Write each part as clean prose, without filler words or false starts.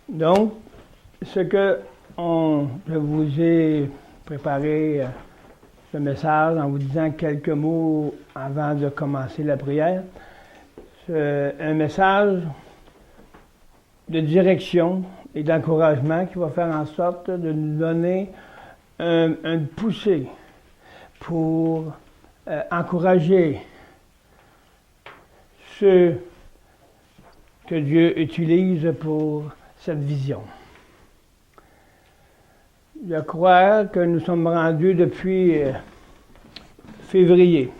Donc, je vous ai préparé ce message en vous disant quelques mots avant de commencer la prière. C'est un message de direction et d'encouragement qui va faire en sorte de nous donner une poussée pour encourager ceux que Dieu utilise pour cette vision. Je crois que nous sommes rendus depuis février.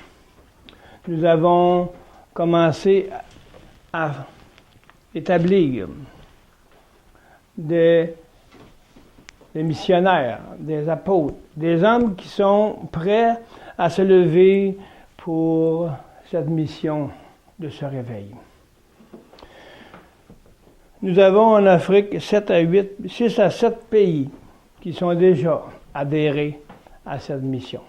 Nous avons commencé à établir des missionnaires, des apôtres, des hommes qui sont prêts à se lever pour cette mission de ce réveil. Nous avons en Afrique 6 à 7 pays qui sont déjà adhérés à cette mission.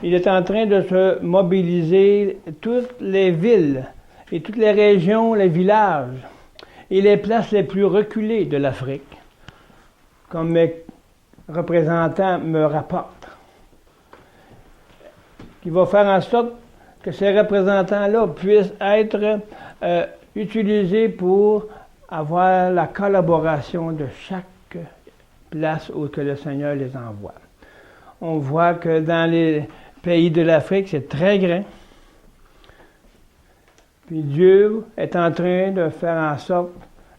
Il est en train de se mobiliser toutes les villes et toutes les régions, les villages et les places les plus reculées de l'Afrique, comme mes représentants me rapportent, qui va faire en sorte que ces représentants-là puissent être utilisés pour avoir la collaboration de chaque place où que le Seigneur les envoie. On voit que dans les pays de l'Afrique, c'est très grand. Puis Dieu est en train de faire en sorte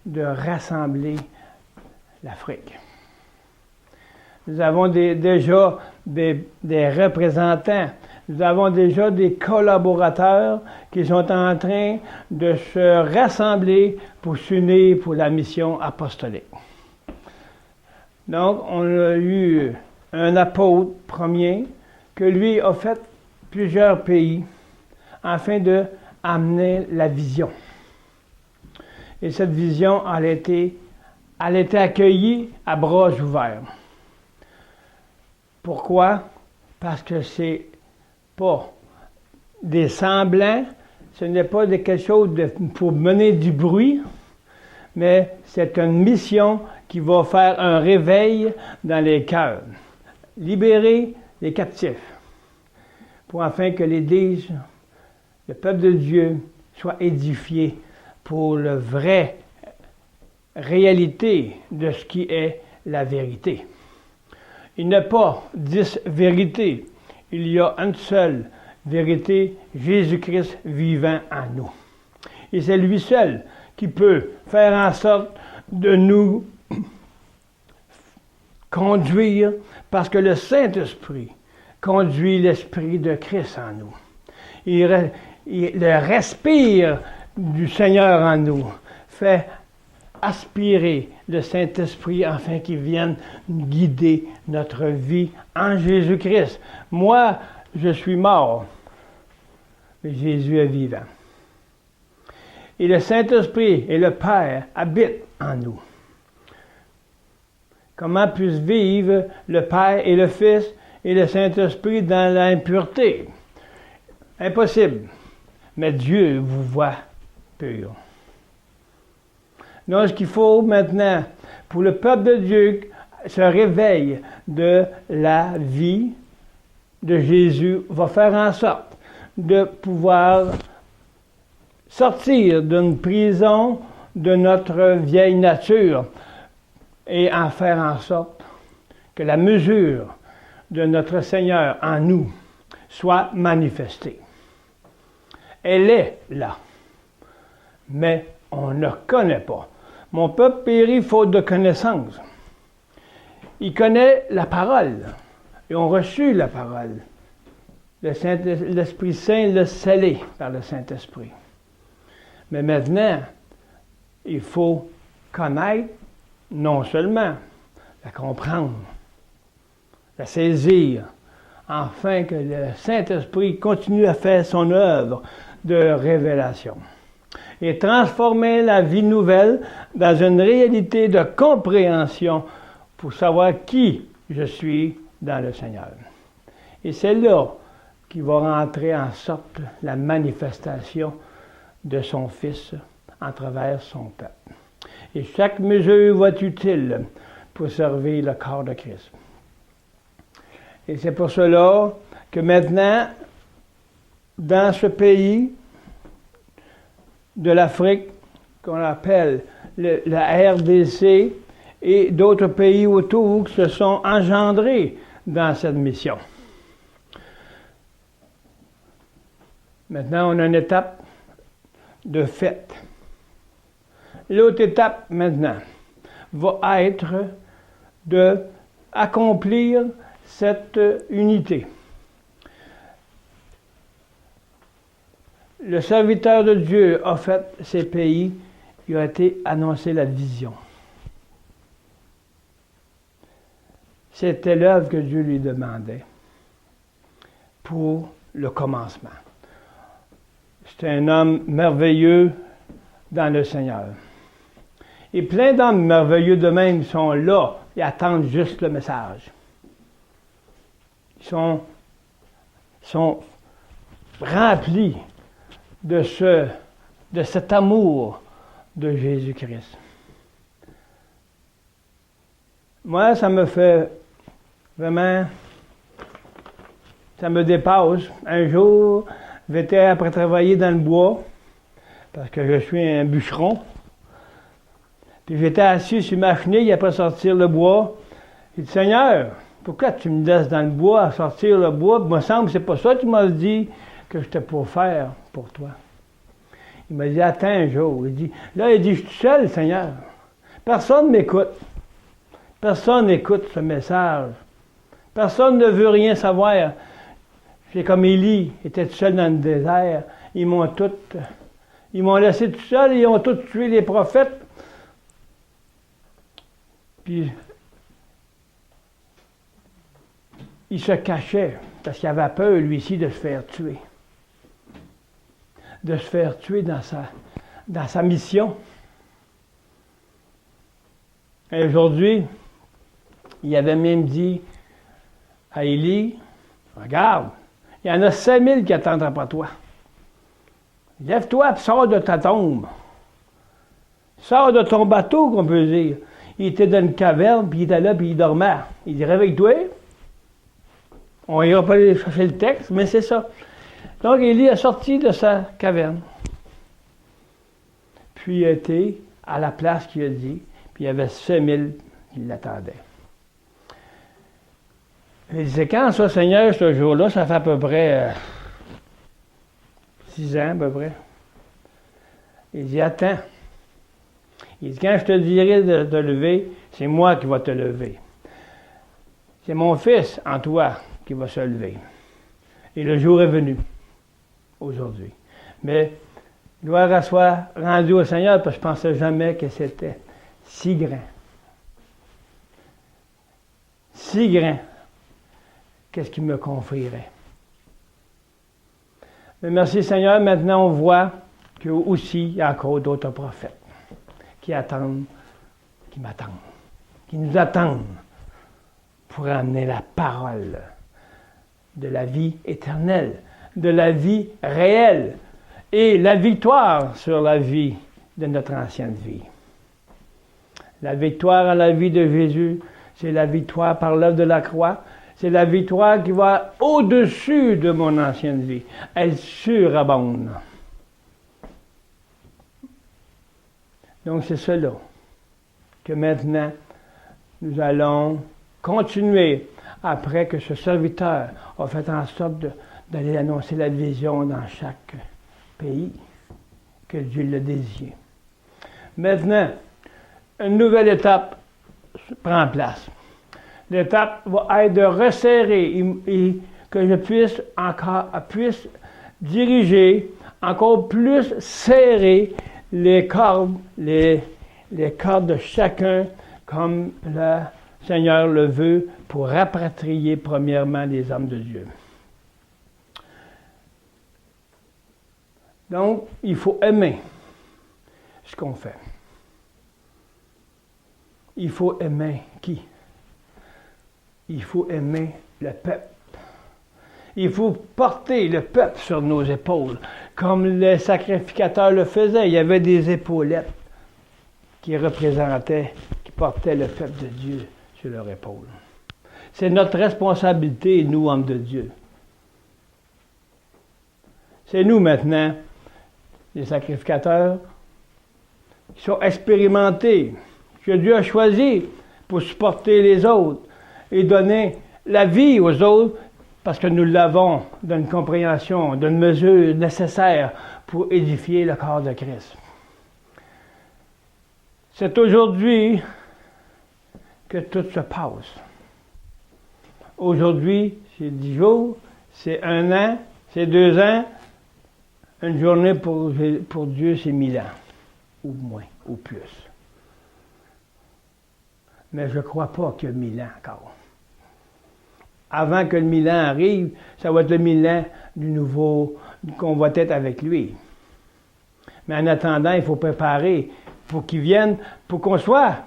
de rassembler l'Afrique. Nous avons déjà des représentants, nous avons déjà des collaborateurs qui sont en train de se rassembler pour s'unir pour la mission apostolique. Donc, on a eu un apôtre premier que lui a fait plusieurs pays afin de amener la vision. Et cette vision, elle a été accueillie à bras ouverts. Pourquoi? Parce que c'est pas des semblants, ce n'est pas quelque chose pour mener du bruit, mais c'est une mission qui va faire un réveil dans les cœurs. Libérer les captifs, afin que l'Église, le peuple de Dieu, soit édifié pour la vraie réalité de ce qui est la vérité. Il n'y a pas 10 vérités. Il y a une seule vérité, Jésus-Christ vivant en nous. Et c'est lui seul qui peut faire en sorte de nous conduire, parce que le Saint-Esprit conduit l'Esprit de Christ en nous. Le respire du Seigneur en nous fait aspirer le Saint-Esprit afin qu'il vienne guider notre vie en Jésus-Christ. Moi, je suis mort, mais Jésus est vivant. Et le Saint-Esprit et le Père habitent en nous. Comment puissent vivre le Père et le Fils et le Saint-Esprit dans l'impureté? Impossible. Mais Dieu vous voit pur. Donc, ce qu'il faut maintenant, pour le peuple de Dieu, se réveille de la vie de Jésus, va faire en sorte de pouvoir sortir d'une prison de notre vieille nature et en faire en sorte que la mesure de notre Seigneur en nous soit manifestée. Elle est là, mais on ne connaît pas. Mon peuple périt faute de connaissance. Il connaît la parole. Ils ont reçu la parole. L'Esprit Saint l'a scellé par le Saint-Esprit. Mais maintenant, il faut connaître, non seulement la comprendre, la saisir, afin que le Saint-Esprit continue à faire son œuvre de révélation et transformer la vie nouvelle dans une réalité de compréhension pour savoir qui je suis dans le Seigneur. Et c'est là qu'il va rentrer en sorte la manifestation de son Fils en travers son peuple. Et chaque mesure va être utile pour servir le corps de Christ. Et c'est pour cela que maintenant, dans ce pays de l'Afrique, qu'on appelle la RDC, et d'autres pays autour qui se sont engendrés dans cette mission. Maintenant, on a une étape de fête. L'autre étape, maintenant, va être d'accomplir cette unité. Le serviteur de Dieu a fait ces pays, il a été annoncé la vision. C'était l'œuvre que Dieu lui demandait pour le commencement. C'était un homme merveilleux dans le Seigneur. Et plein d'hommes merveilleux de même sont là et attendent juste le message. Ils sont remplis de cet amour de Jésus-Christ. Moi, ça me fait vraiment, ça me dépasse. Un jour, j'étais après travailler dans le bois, parce que je suis un bûcheron. Puis j'étais assis sur ma chenille après sortir le bois. J'ai dit, Seigneur, pourquoi tu me laisses dans le bois à sortir le bois? Il me semble que c'est pas ça que tu m'as dit que j'étais pour faire pour toi. Il m'a dit, attends un jour. Il dit, je suis seul, Seigneur. Personne ne m'écoute. Personne n'écoute ce message. Personne ne veut rien savoir. C'est comme Élie était tout seul dans le désert. Ils m'ont laissé tout seul, ils ont tous tué les prophètes. Puis, il se cachait parce qu'il avait peur, lui aussi, de se faire tuer. De se faire tuer dans sa mission. Et aujourd'hui, il avait même dit à Élie, regarde, il y en a 5000 qui attendent après toi. Lève-toi et sors de ta tombe. Sors de ton bateau, qu'on peut dire. Il était dans une caverne, puis il était là, puis il dormait. Il dit, réveille-toi. On n'ira pas aller chercher le texte, mais c'est ça. Donc, Élie est sorti de sa caverne. Puis il était à la place qu'il a dit, puis il y avait 5000 qui l'attendaient. Il disait, quand ça, Seigneur, ce jour-là, ça fait à peu près 6 ans, à peu près. Il dit, attends. Il dit, quand je te dirai de te lever, c'est moi qui vais te lever. C'est mon fils en toi qui va se lever. Et le jour est venu, aujourd'hui. Mais, gloire soit rendue au Seigneur, parce que je ne pensais jamais que c'était si grand. Si grand. Qu'est-ce qui me confierait? Mais merci Seigneur, maintenant on voit qu'il y a encore d'autres prophètes qui attendent, qui m'attendent, qui nous attendent pour amener la parole de la vie éternelle, de la vie réelle et la victoire sur la vie de notre ancienne vie. La victoire à la vie de Jésus, c'est la victoire par l'œuvre de la croix. C'est la victoire qui va au-dessus de mon ancienne vie. Elle surabonde. Donc c'est cela que maintenant nous allons continuer après que ce serviteur a fait en sorte d'aller annoncer la vision dans chaque pays que Dieu l'a désiré. Maintenant, une nouvelle étape prend place. L'étape va être de resserrer et que je puisse diriger encore plus serrer les cordes, les cordes de chacun comme le Seigneur le veut pour rapatrier premièrement les hommes de Dieu. Donc, il faut aimer ce qu'on fait. Il faut aimer qui? Il faut aimer le peuple. Il faut porter le peuple sur nos épaules, comme les sacrificateurs le faisaient. Il y avait des épaulettes. qui représentait, qui portait le peuple de Dieu sur leur épaule. C'est notre responsabilité, nous, hommes de Dieu. C'est nous maintenant, les sacrificateurs, qui sont expérimentés, que Dieu a choisi pour supporter les autres et donner la vie aux autres parce que nous l'avons d'une compréhension, d'une mesure nécessaire pour édifier le corps de Christ. C'est aujourd'hui que tout se passe. Aujourd'hui, c'est 10 jours, c'est 1 an, c'est 2 ans. Une journée pour Dieu, c'est 1000 ans, ou moins, ou plus. Mais je ne crois pas qu'il y a 1000 ans encore. Avant que le 1000 ans arrive, ça va être le 1000 ans du nouveau, qu'on va être avec lui. Mais en attendant, il faut préparer pour qu'il vienne, pour qu'on soit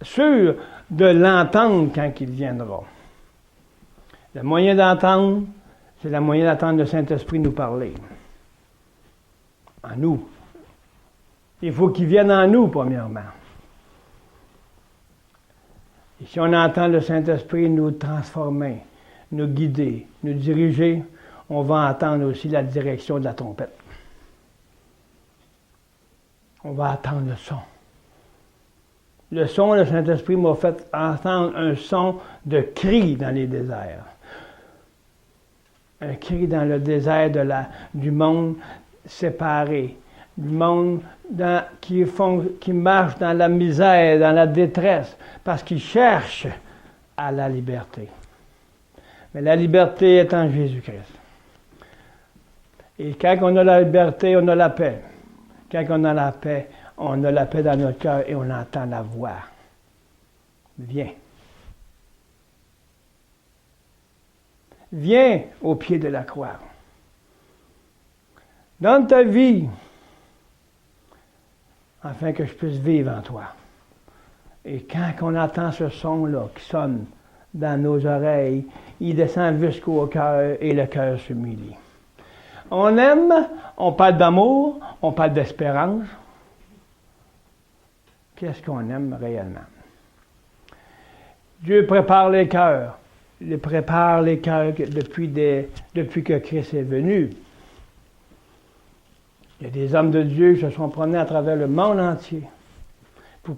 sûr de l'entendre quand il viendra. Le moyen d'entendre, c'est le moyen d'entendre le Saint-Esprit nous parler. En nous. Il faut qu'il vienne en nous, premièrement. Et si on entend le Saint-Esprit nous transformer, nous guider, nous diriger, on va entendre aussi la direction de la trompette. On va entendre le son. Le son, le Saint-Esprit m'a fait entendre un son de cri dans les déserts. Un cri dans le désert du monde séparé, du monde qui marche dans la misère, dans la détresse, parce qu'ils cherchent à la liberté. Mais la liberté est en Jésus-Christ. Et quand on a la liberté, on a la paix. Quand on a la paix dans notre cœur et on entend la voix. Viens. Viens au pied de la croix. Donne ta vie afin que je puisse vivre en toi. Et quand on entend ce son-là qui sonne dans nos oreilles, il descend jusqu'au cœur et le cœur s'humilie. On aime, on parle d'amour, on parle d'espérance. Qu'est-ce qu'on aime réellement? Dieu prépare les cœurs. Il prépare les cœurs depuis que Christ est venu. Il y a des hommes de Dieu qui se sont promenés à travers le monde entier pour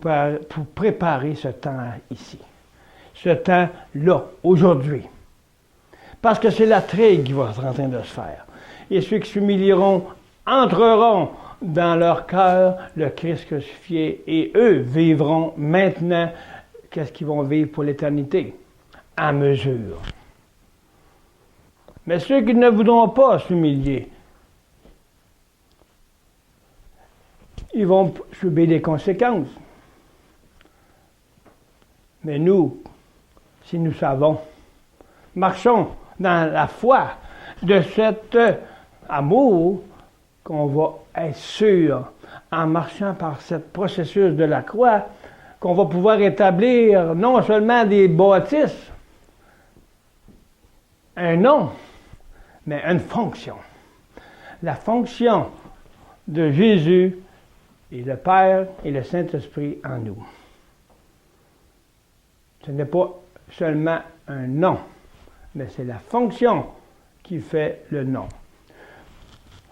préparer ce temps ici. Ce temps-là, aujourd'hui. Parce que c'est la trigue qui va être en train de se faire. Et ceux qui s'humilieront entreront dans leur cœur le Christ crucifié et eux vivront maintenant qu'est-ce qu'ils vont vivre pour l'éternité, à mesure. Mais ceux qui ne voudront pas s'humilier, ils vont subir des conséquences. Mais nous, si nous savons, marchons dans la foi de cet amour qu'on va être sûr, en marchant par ce processus de la croix, qu'on va pouvoir établir non seulement des bâtisses, un nom, mais une fonction. La fonction de Jésus et le Père et le Saint-Esprit en nous. Ce n'est pas seulement un nom, mais c'est la fonction qui fait le nom.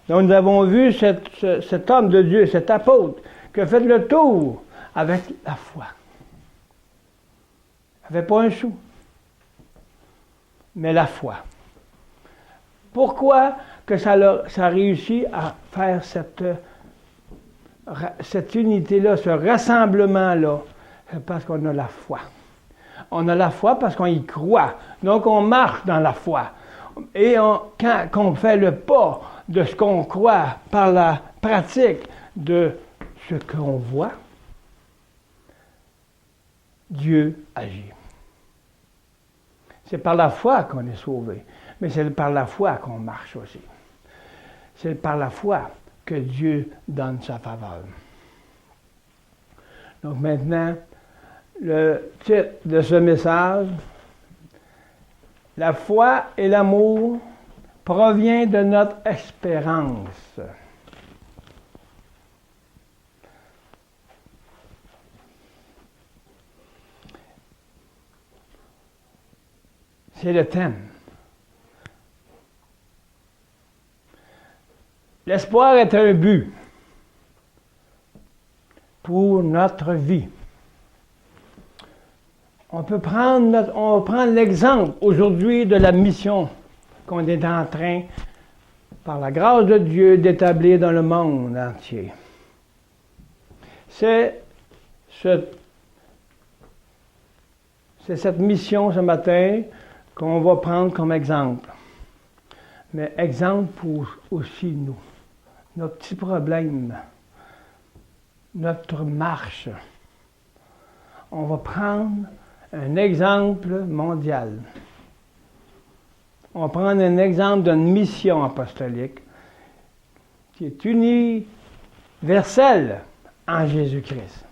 Donc nous avons vu cet homme de Dieu, cet apôtre, qui a fait le tour avec la foi. Il n'avait pas un sou, mais la foi. Pourquoi que ça a réussi à faire cette unité-là, ce rassemblement-là? C'est parce qu'on a la foi. On a la foi parce qu'on y croit. Donc on marche dans la foi. Et quand on fait le pas de ce qu'on croit par la pratique de ce qu'on voit, Dieu agit. C'est par la foi qu'on est sauvé, mais c'est par la foi qu'on marche aussi. C'est par la foi que Dieu donne sa faveur. Donc maintenant, le titre de ce message, la foi et l'amour provient de notre espérance. C'est le thème. L'espoir est un but pour notre vie. On va prendre l'exemple aujourd'hui de la mission qu'on est en train, par la grâce de Dieu, d'établir dans le monde entier. C'est cette mission ce matin qu'on va prendre comme exemple. Mais exemple pour aussi nous. Nos petits problèmes, notre marche. On va prendre un exemple mondial. On va prendre un exemple d'une mission apostolique qui est universelle en Jésus-Christ.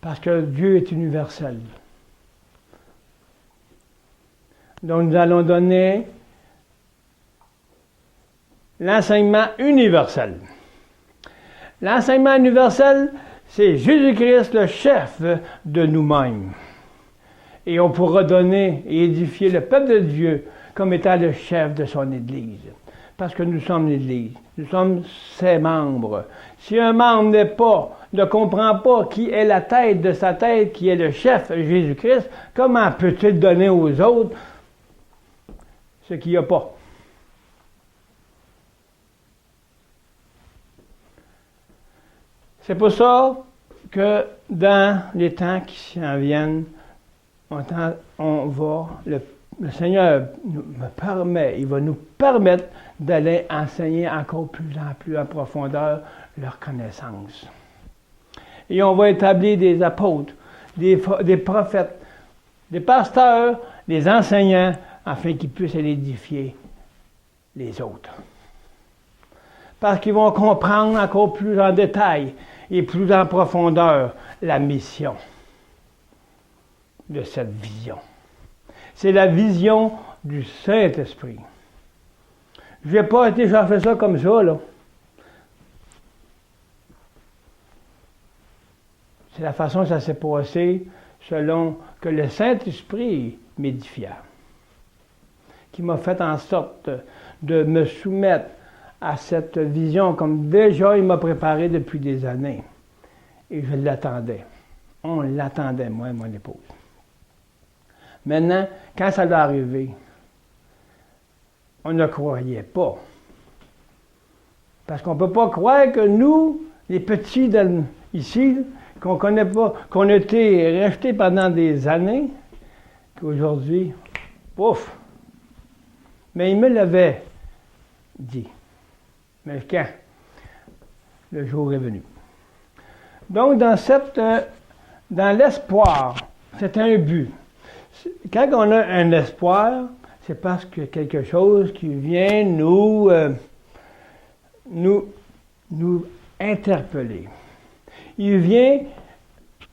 Parce que Dieu est universel. Donc nous allons donner l'enseignement universel. L'enseignement universel, c'est Jésus-Christ, le chef de nous-mêmes. Et on pourra donner et édifier le peuple de Dieu comme étant le chef de son Église. Parce que nous sommes l'Église. Nous sommes ses membres. Si un membre ne comprend pas qui est la tête de sa tête, qui est le chef, Jésus-Christ, comment peut-il donner aux autres ce qu'il n'y a pas? C'est pour ça que dans les temps qui s'en viennent, le Seigneur il va nous permettre d'aller enseigner encore plus en plus en profondeur leur connaissance. Et on va établir des apôtres, des prophètes, des pasteurs, des enseignants, afin qu'ils puissent édifier les autres. Parce qu'ils vont comprendre encore plus en détail et plus en profondeur la mission de cette vision. C'est la vision du Saint-Esprit. Je n'ai pas déjà fait ça comme ça, là. C'est la façon dont ça s'est passé selon que le Saint-Esprit m'édifia, qui m'a fait en sorte de me soumettre à cette vision comme déjà il m'a préparé depuis des années. Et je l'attendais. On l'attendait, moi et mon épouse. Maintenant, quand ça va arriver, on ne croyait pas. Parce qu'on ne peut pas croire que nous, les petits ici, qu'on ne connaît pas, qu'on a été restés pendant des années, qu'aujourd'hui, pouf! Mais il me l'avait dit. Mais quand? Le jour est venu. Donc, dans l'espoir, c'est un but. Quand on a un espoir, c'est parce que quelque chose qui vient nous interpeller. Il vient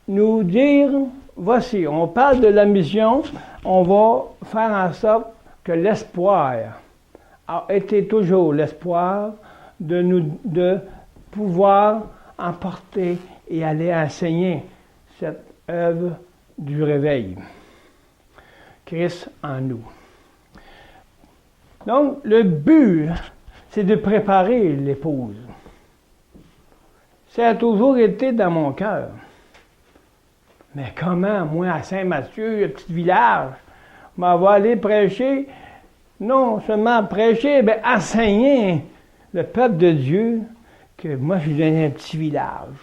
nous dire, voici, on parle de la mission, on va faire en sorte que l'espoir a été toujours l'espoir de pouvoir emporter et aller enseigner cette œuvre du réveil. Christ en nous. Donc, le but, c'est de préparer l'épouse. Ça a toujours été dans mon cœur. Mais comment, moi, à Saint-Mathieu, le petit village, m'en va aller prêcher? Non seulement prêcher, mais enseigner le peuple de Dieu, que moi, je lui donnais un petit village.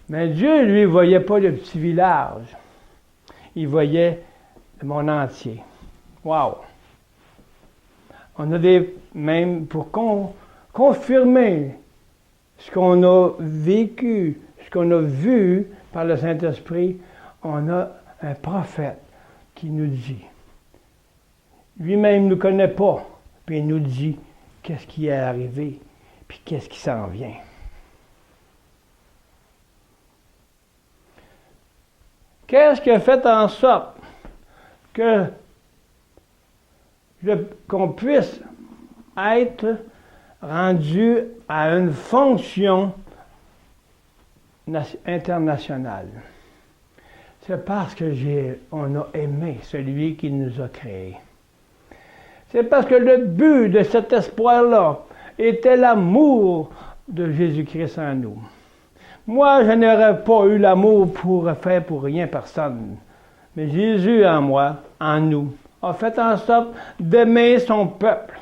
Mais Dieu, lui, ne voyait pas le petit village. Il voyait le monde entier. Wow! On a même pour confirmer ce qu'on a vécu, ce qu'on a vu par le Saint-Esprit, on a un prophète qui nous dit. Lui-même ne nous connaît pas, puis il nous dit qu'est-ce qui est arrivé, puis qu'est-ce qui s'en vient. Qu'est-ce qui a fait en sorte qu'on puisse être rendu à une fonction internationale. C'est parce que on a aimé celui qui nous a créés. C'est parce que le but de cet espoir-là était l'amour de Jésus-Christ en nous. Moi, je n'aurais pas eu l'amour pour faire pour rien personne. Mais Jésus en moi, en nous, a fait en sorte d'aimer son peuple,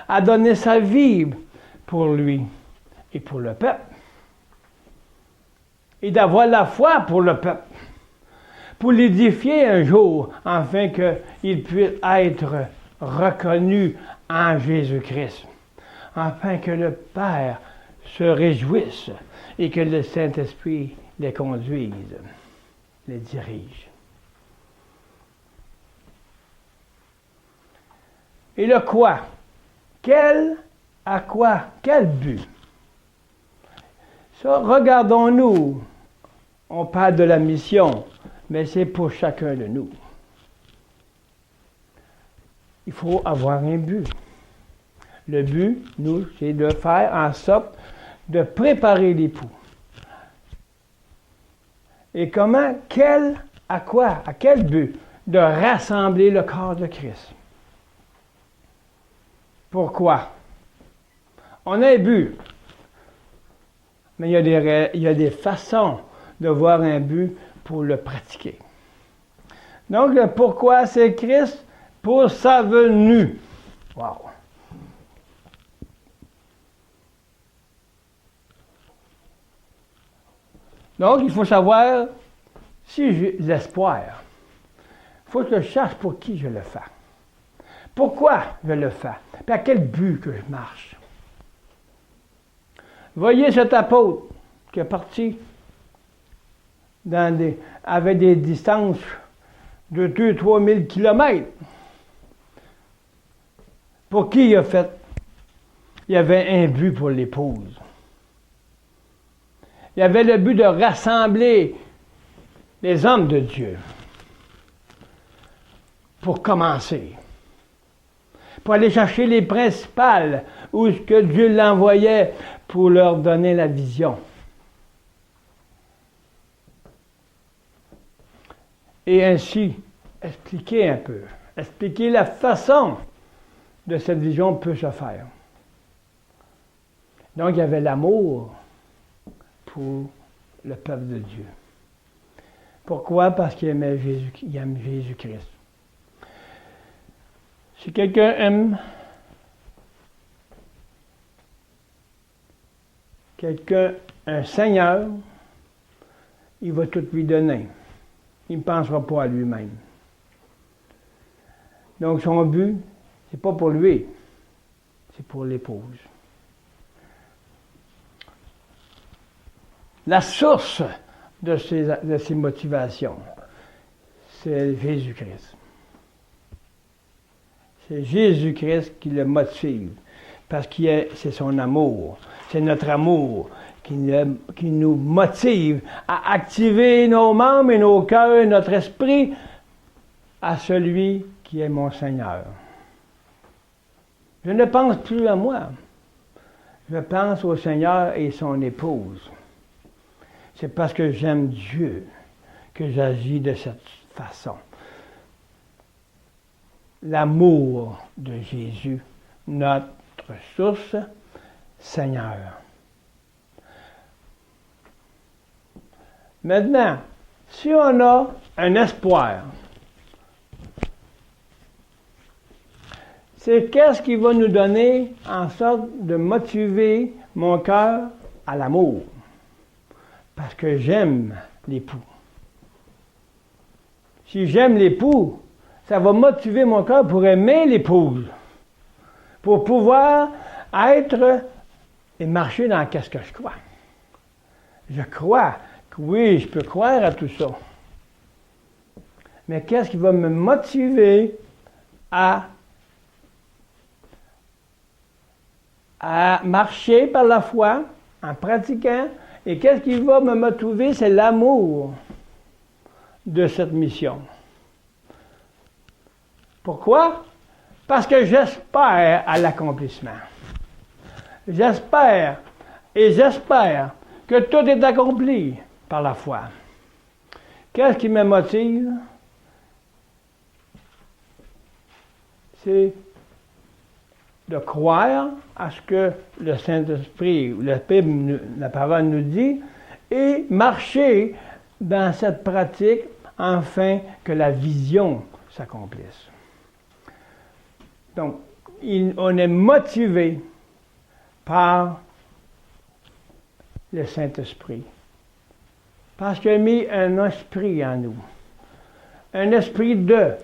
a donné sa vie pour lui et pour le peuple. Et d'avoir la foi pour le peuple, pour l'édifier un jour, afin qu'il puisse être reconnu en Jésus-Christ, afin que le Père se réjouisse et que le Saint-Esprit les conduise, les dirige. Et le quoi? Quel but? Ça, regardons-nous. On parle de la mission, mais c'est pour chacun de nous. Il faut avoir un but. Le but, nous, c'est de faire en sorte de préparer l'époux. Et comment? À quel but? De rassembler le corps de Christ. Pourquoi? On a un but. Mais il y a des façons de voir un but pour le pratiquer. Donc, le pourquoi, c'est Christ pour sa venue. Wow! Donc, il faut savoir si j'ai l'espoir. Il faut que je cherche pour qui je le fais. Pourquoi je le fais? Puis à quel but que je marche? Voyez cet apôtre qui est parti avec des distances de 2-3 000 kilomètres. Pour qui il a fait? Il y avait un but pour l'épouse. Il y avait le but de rassembler les hommes de Dieu. Pour commencer. Pour aller chercher les principales où que Dieu l'envoyait pour leur donner la vision. Et ainsi, expliquer la façon de cette vision peut se faire. Donc, il y avait l'amour pour le peuple de Dieu. Pourquoi? Parce qu'il aime Jésus-Christ. Si quelqu'un aime un Seigneur, il va tout lui donner. Il ne pensera pas à lui-même. Donc son but, c'est pas pour lui, c'est pour l'épouse. La source de ses motivations, c'est Jésus-Christ. C'est Jésus-Christ qui le motive, parce que c'est son amour, c'est notre amour qui nous motive à activer nos membres et nos cœurs et notre esprit à celui qui est mon Seigneur. Je ne pense plus à moi, je pense au Seigneur et son épouse. C'est parce que j'aime Dieu que j'agis de cette façon. L'amour de Jésus, notre source, Seigneur. Maintenant, si on a un espoir, c'est qu'est-ce qui va nous donner en sorte de motiver mon cœur à l'amour? Parce que j'aime l'époux. Si j'aime l'époux, ça va motiver mon cœur pour aimer l'épouse, pour pouvoir être et marcher dans qu'est-ce que je crois. Je crois que oui, je peux croire à tout ça. Mais qu'est-ce qui va me motiver à marcher par la foi, en pratiquant, et qu'est-ce qui va me motiver, c'est l'amour de cette mission. Pourquoi? Parce que j'espère à l'accomplissement. J'espère et j'espère que tout est accompli par la foi. Qu'est-ce qui me motive? C'est de croire à ce que le Saint-Esprit, la parole nous dit, et marcher dans cette pratique afin que la vision s'accomplisse. Donc, on est motivé par le Saint-Esprit. Parce qu'il a mis un esprit en nous. Un esprit de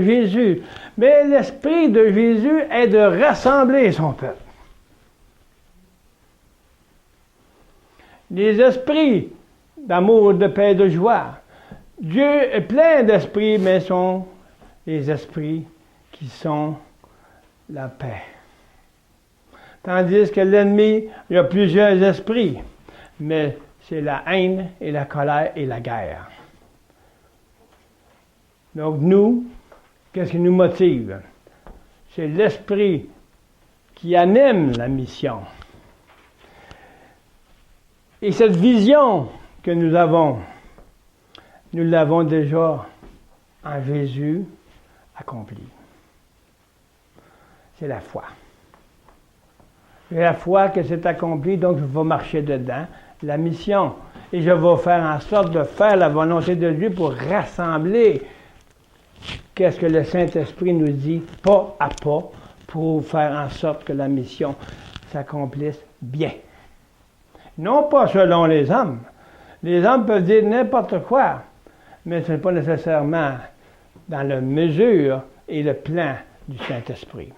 Jésus. Mais l'esprit de Jésus est de rassembler son peuple. Les esprits d'amour, de paix, de joie. Dieu est plein d'esprits, mais sont les esprits qui sont la paix. Tandis que l'ennemi, il y a plusieurs esprits, mais c'est la haine et la colère et la guerre. Donc nous, qu'est-ce qui nous motive? C'est l'esprit qui anime la mission. Et cette vision que nous l'avons déjà en Jésus accomplie. C'est la foi. C'est la foi que c'est accompli, donc je vais marcher dedans, la mission. Et je vais faire en sorte de faire la volonté de Dieu pour rassembler qu'est-ce que le Saint-Esprit nous dit, pas à pas, pour faire en sorte que la mission s'accomplisse bien. Non pas selon les hommes. Les hommes peuvent dire n'importe quoi, mais ce n'est pas nécessairement dans la mesure et le plan du Saint-Esprit.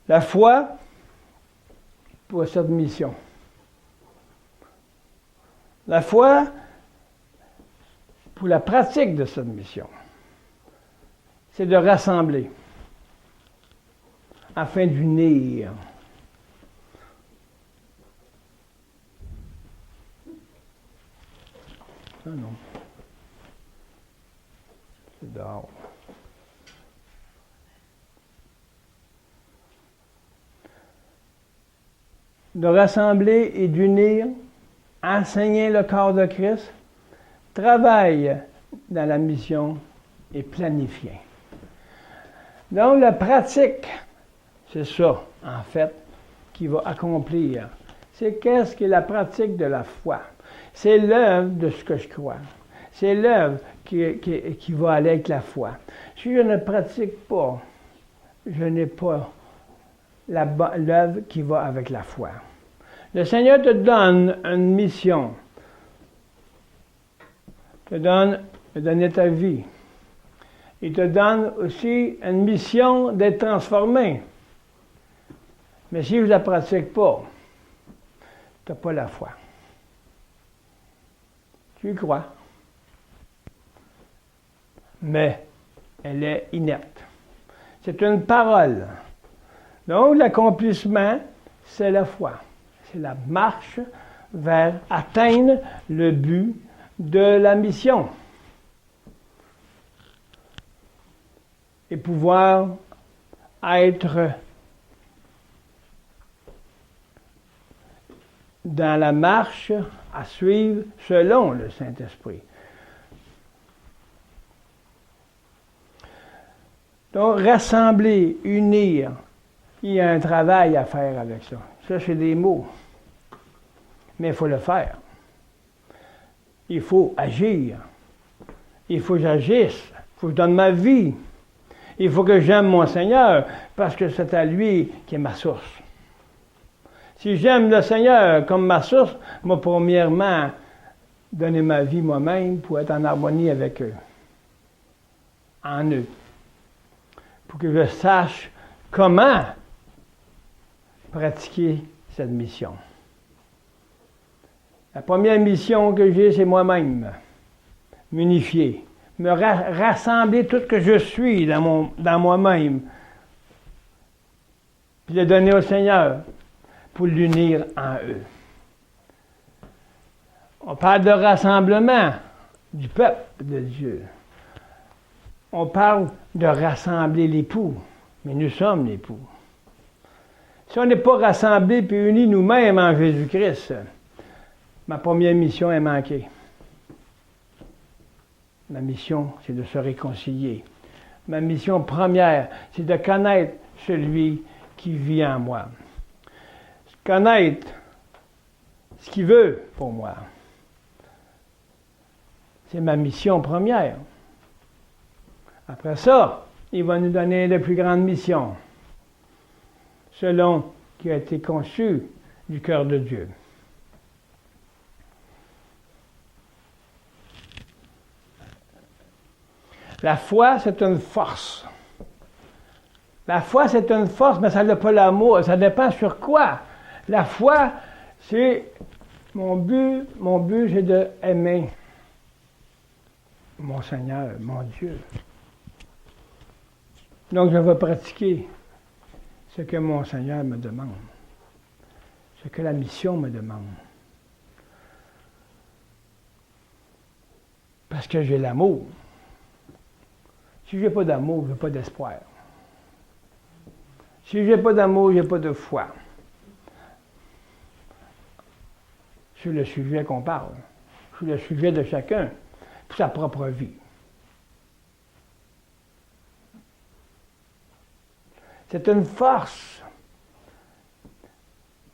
La foi pour cette mission. La foi pour la pratique de cette mission. C'est de rassembler afin d'unir. Ah non. C'est dehors. De rassembler et d'unir, enseigner le corps de Christ, travaille dans la mission et planifier. Donc la pratique, c'est ça, en fait, qui va accomplir. C'est qu'est-ce qui est la pratique de la foi. C'est l'œuvre de ce que je crois. C'est l'œuvre qui va aller avec la foi. Si je ne pratique pas, je n'ai pas l'œuvre qui va avec la foi. Le Seigneur te donne une mission. Te donne de donner ta vie. Il te donne aussi une mission d'être transformé. Mais si je ne la pratique pas, tu n'as pas la foi. Tu y crois. Mais elle est inerte. C'est une parole. Donc l'accomplissement, c'est la foi. C'est la marche vers atteindre le but de la mission. Et pouvoir être dans la marche à suivre selon le Saint-Esprit. Donc, rassembler, unir, il y a un travail à faire avec ça. Ça, c'est des mots. Mais il faut le faire. Il faut agir. Il faut que j'agisse. Il faut que je donne ma vie. Il faut que j'aime mon Seigneur, parce que c'est à lui qui est ma source. Si j'aime le Seigneur comme ma source, moi, premièrement, donner ma vie moi-même pour être en harmonie avec eux. En eux. Pour que je sache comment pratiquer cette mission. La première mission que j'ai, c'est moi-même. M'unifier. Me rassembler tout ce que je suis dans moi-même. Puis le donner au Seigneur. pour l'unir en eux. On parle de rassemblement du peuple de Dieu. On parle de rassembler l'époux, mais nous sommes l'époux. Si on n'est pas rassemblés et unis nous-mêmes en Jésus-Christ, ma première mission est manquée. Ma mission, c'est de se réconcilier. Ma mission première, c'est de connaître celui qui vit en moi. Connaître ce qu'il veut pour moi. C'est ma mission première. Après ça, il va nous donner de plus grandes missions, selon qui a été conçu du cœur de Dieu. La foi, c'est une force. La foi, c'est une force, mais ça n'a pas l'amour. Ça dépend sur quoi. La foi, c'est mon but, c'est d'aimer mon Seigneur, mon Dieu. Donc, je vais pratiquer ce que mon Seigneur me demande, ce que la mission me demande. Parce que j'ai l'amour. Si je n'ai pas d'amour, je n'ai pas d'espoir. Si je n'ai pas d'amour, je n'ai pas de foi. Sur le sujet qu'on parle, sur le sujet de chacun, pour sa propre vie. C'est une force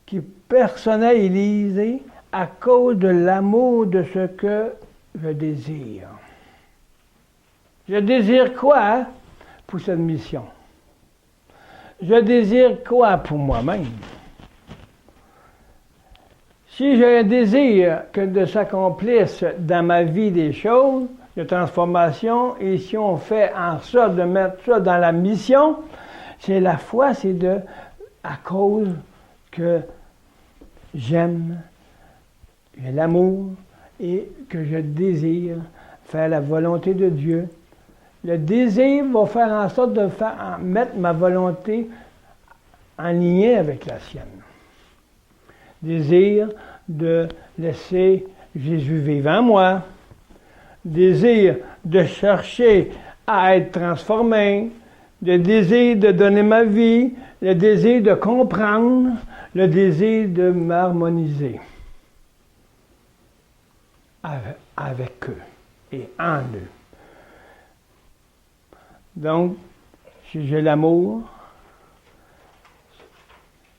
qui est personnalisée à cause de l'amour de ce que je désire. Je désire quoi pour cette mission? Je désire quoi pour moi-même? Si j'ai un désir que de s'accomplisse dans ma vie des choses de transformation, et si on fait en sorte de mettre ça dans la mission, c'est la foi, c'est à cause que j'aime, j'ai l'amour et que je désire faire la volonté de Dieu. Le désir va faire en sorte de mettre ma volonté en lien avec la sienne. Désir de laisser Jésus vivre en moi. Désir de chercher à être transformé. Le désir de donner ma vie. Le désir de comprendre. Le désir de m'harmoniser avec eux et en eux. Donc, si j'ai l'amour,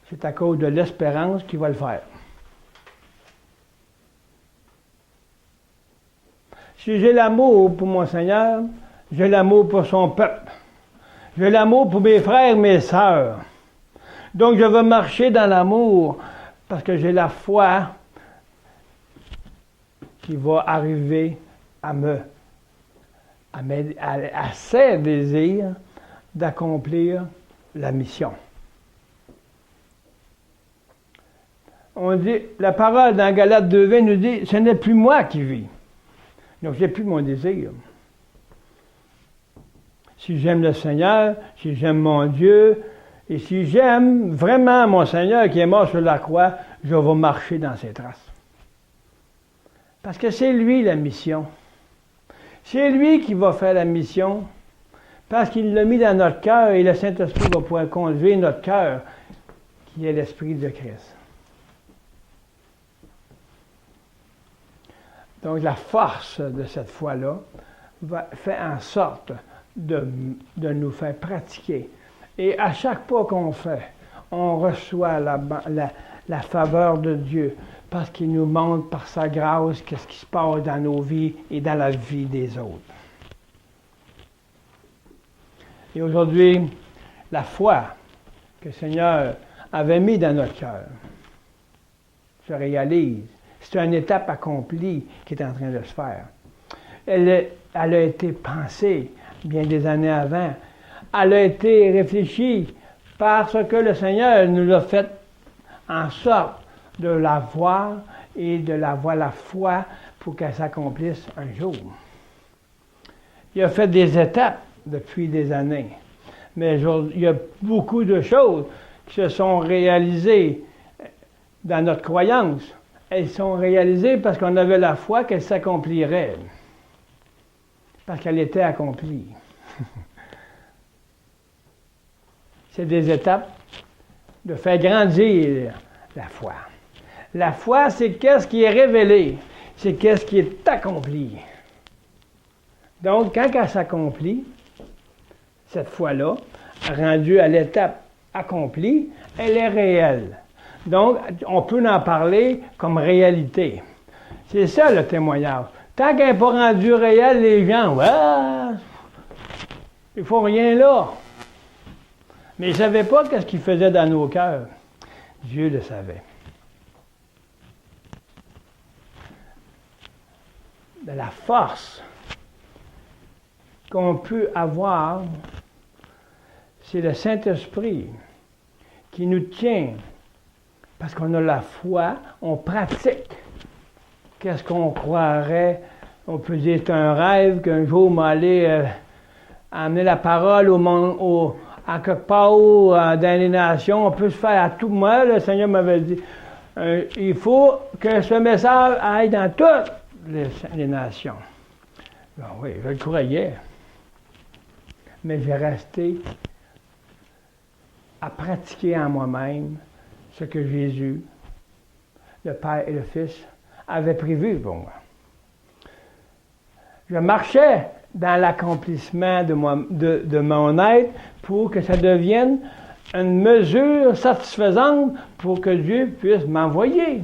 c'est à cause de l'espérance qu'il va le faire. Si j'ai l'amour pour mon Seigneur, j'ai l'amour pour son peuple. J'ai l'amour pour mes frères, mes sœurs. Donc, je veux marcher dans l'amour parce que j'ai la foi qui va arriver à ses désirs d'accomplir la mission. On dit, la parole dans Galates 2:20 nous dit, ce n'est plus moi qui vis. Donc, je n'ai plus mon désir. Si j'aime le Seigneur, si j'aime mon Dieu, et si j'aime vraiment mon Seigneur qui est mort sur la croix, je vais marcher dans ses traces. Parce que c'est lui la mission. C'est lui qui va faire la mission, parce qu'il l'a mis dans notre cœur et le Saint-Esprit va pouvoir conduire notre cœur, qui est l'Esprit de Christ. Donc la force de cette foi-là va faire en sorte de nous faire pratiquer. Et à chaque pas qu'on fait, on reçoit la faveur de Dieu, parce qu'il nous montre par sa grâce qu'est-ce qui se passe dans nos vies et dans la vie des autres. Et aujourd'hui, la foi que le Seigneur avait mis dans notre cœur se réalise. C'est une étape accomplie qui est en train de se faire. Elle a été pensée bien des années avant. Elle a été réfléchie parce que le Seigneur nous a fait en sorte de la voir et de la voir la foi pour qu'elle s'accomplisse un jour. Il a fait des étapes depuis des années, mais il y a beaucoup de choses qui se sont réalisées dans notre croyance. Elles sont réalisées parce qu'on avait la foi qu'elles s'accompliraient. Parce qu'elle était accomplie. C'est des étapes de faire grandir la foi. La foi, c'est qu'est-ce qui est révélé, c'est qu'est-ce qui est accompli. Donc, quand elle s'accomplit, cette foi-là, rendue à l'étape accomplie, elle est réelle. Donc, on peut en parler comme réalité. C'est ça le témoignage. Tant qu'elle n'est pas rendue réelle, les gens, ouais, il ne faut rien là. Mais ils ne savaient pas ce qu'ils faisaient dans nos cœurs. Dieu le savait. De la force qu'on peut avoir, c'est le Saint-Esprit qui nous tient. Parce qu'on a la foi, on pratique. Qu'est-ce qu'on croirait? On peut dire que c'est un rêve qu'un jour, on va aller amener la parole au monde, à quelque part dans les nations. On peut se faire à tout moment. Le Seigneur m'avait dit, il faut que ce message aille dans toutes les nations. Ben oui, je le croyais. Mais j'ai resté à pratiquer en moi-même ce que Jésus, le Père et le Fils, avaient prévu pour moi. Je marchais dans l'accomplissement de mon être pour que ça devienne une mesure satisfaisante pour que Dieu puisse m'envoyer.